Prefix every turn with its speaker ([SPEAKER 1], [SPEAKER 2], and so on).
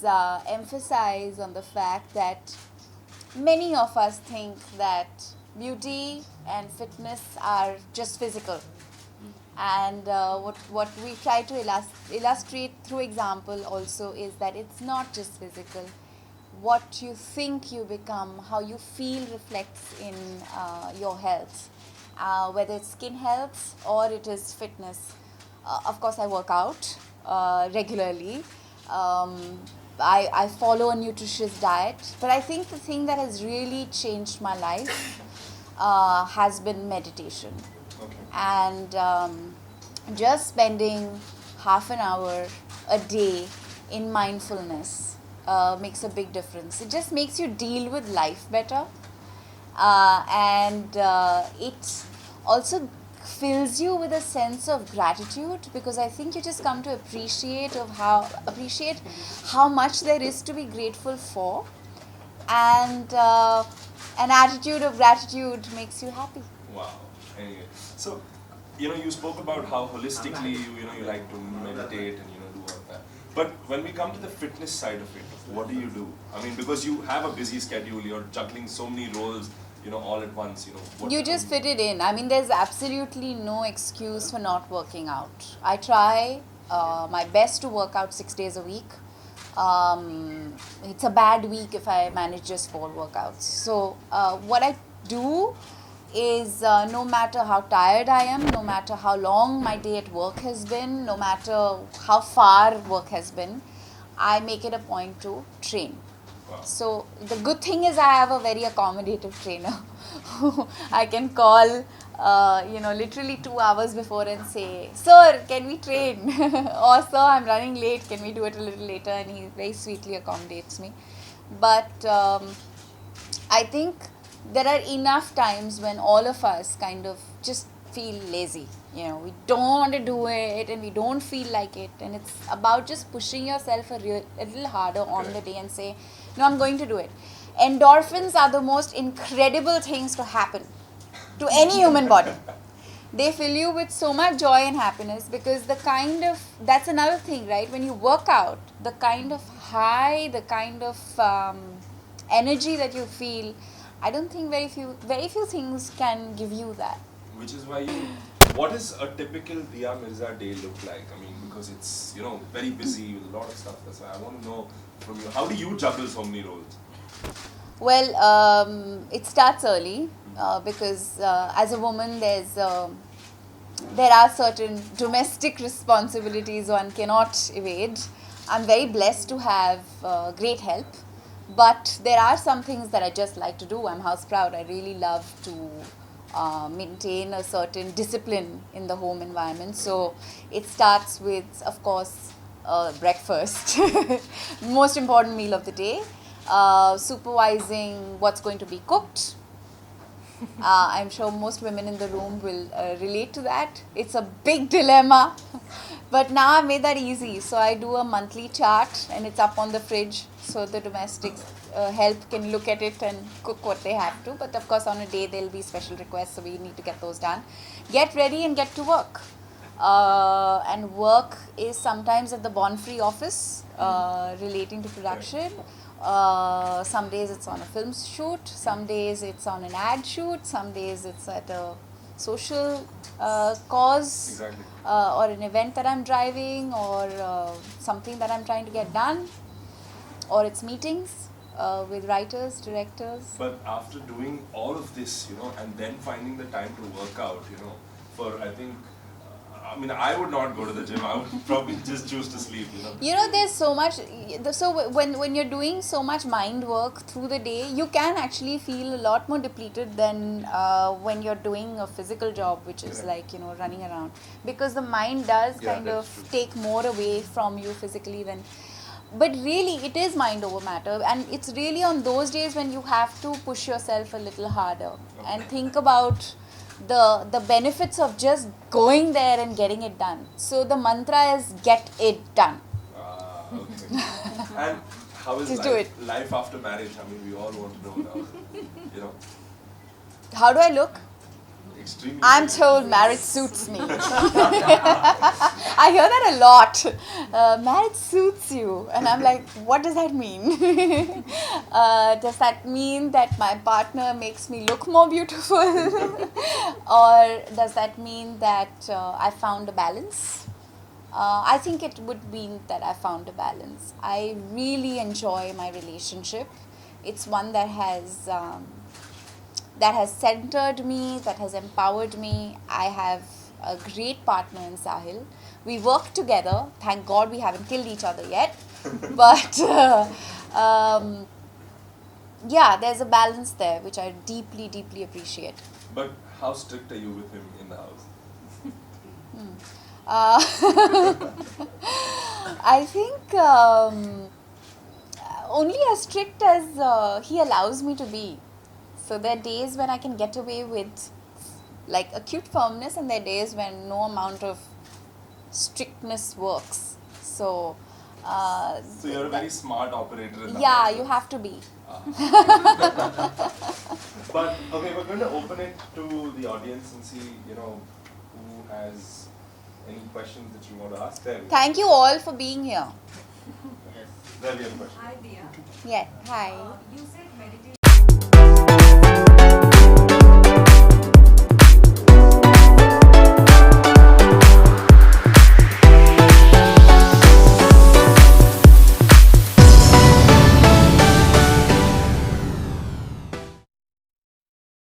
[SPEAKER 1] emphasize on the fact that many of us think that beauty and fitness are just physical. And what we try to illustrate through example also is that it's not just physical. What you think you become, how you feel reflects in your health, whether it's skin health or it is fitness. Of course, I work out regularly. I follow a nutritious diet, but I think the thing that has really changed my life has been meditation.
[SPEAKER 2] Okay.
[SPEAKER 1] And just spending half an hour a day in mindfulness makes a big difference. It just makes you deal with life better, and it also fills you with a sense of gratitude, because I think you just come to appreciate how much there is to be grateful for, and an attitude of gratitude makes you happy.
[SPEAKER 2] Wow. Anyway, so you spoke about how holistically you like to meditate and do all of that. But when we come to the fitness side of it, what do you do? I mean, because you have a busy schedule, you're juggling so many roles, all at once. What
[SPEAKER 1] You just fit it in. I mean, there's absolutely no excuse for not working out. I try my best to work out 6 days a week. It's a bad week if I manage just 4 workouts. So what I do is no matter how tired I am, no matter how long my day at work has been, no matter how far work has been, I make it a point to train.
[SPEAKER 2] Wow.
[SPEAKER 1] So the good thing is I have a very accommodative trainer who I can call literally 2 hours before and say, "Sir, can we train?" Or, "Sir, I'm running late, can we do it a little later?" And he very sweetly accommodates me. But I think there are enough times when all of us kind of just feel lazy. We don't want to do it and we don't feel like it. And it's about just pushing yourself a little harder on the day and say, "No, I'm going to do it." Endorphins are the most incredible things to happen to any human body. They fill you with so much joy and happiness, because that's another thing, right? When you work out, the kind of high, the kind of energy that you feel, I don't think very few things can give you that.
[SPEAKER 2] Which is why what does a typical Dia Mirza day look like? I mean, because it's, very busy with a lot of stuff. That's why I want to know from you, how do you juggle so many roles?
[SPEAKER 1] Well, it starts early because as a woman, there are certain domestic responsibilities one cannot evade. I'm very blessed to have great help, but there are some things that I just like to do. I'm house proud. I really love to maintain a certain discipline in the home environment. So it starts with, of course, breakfast, most important meal of the day, supervising what's going to be cooked. I'm sure most women in the room will relate to that. It's a big dilemma. But now I've made that easy. So I do a monthly chart and it's up on the fridge, so the domestic help can look at it and cook what they have to. But of course on a day there'll be special requests, so we need to get those done. Get ready and get to work. And work is sometimes at the Bonfree office relating to production. Some days it's on a film shoot, some days it's on an ad shoot, some days it's at a social cause.
[SPEAKER 2] Exactly.
[SPEAKER 1] Or an event that I'm driving, or something that I'm trying to get done, or it's meetings with writers, directors.
[SPEAKER 2] But after doing all of this, and then finding the time to work out, for I think, I would not go to the gym. I would probably just choose to sleep,
[SPEAKER 1] There's so much. So when you're doing so much mind work through the day, you can actually feel a lot more depleted than when you're doing a physical job, which is like running around, because the mind does kind of take more away from you physically than. But really, it is mind over matter, and it's really on those days when you have to push yourself a little harder and think about the benefits of just going there and getting it done. So the mantra is get it done.
[SPEAKER 2] Okay. And how is
[SPEAKER 1] Just do
[SPEAKER 2] life after marriage? We all want to know now.
[SPEAKER 1] How do I look?
[SPEAKER 2] extremely.
[SPEAKER 1] I'm told marriage suits me. I hear that a lot. Marriage suits you. And I'm like, what does that mean? Does that mean that my partner makes me look more beautiful? Or does that mean that I found a balance? I think it would mean that I found a balance. I really enjoy my relationship. It's one that has centered me, that has empowered me. I have a great partner in Sahil. We work together. Thank God we haven't killed each other yet. But yeah, there's a balance there which I deeply, deeply appreciate.
[SPEAKER 2] But how strict are you with him in the house?
[SPEAKER 1] Uh, I think only as strict as he allows me to be. So there are days when I can get away with like acute firmness, and there are days when no amount of strictness works. So,
[SPEAKER 2] So you're a very smart operator in the
[SPEAKER 1] yeah,
[SPEAKER 2] house.
[SPEAKER 1] you have to be.
[SPEAKER 2] But okay, we're going to open it to the audience and see, who has any questions that you want to ask. There we go.
[SPEAKER 1] Thank you all for being here.
[SPEAKER 2] There we have a question.
[SPEAKER 3] Hi, Dia.
[SPEAKER 1] Yeah, hi.
[SPEAKER 3] You said meditation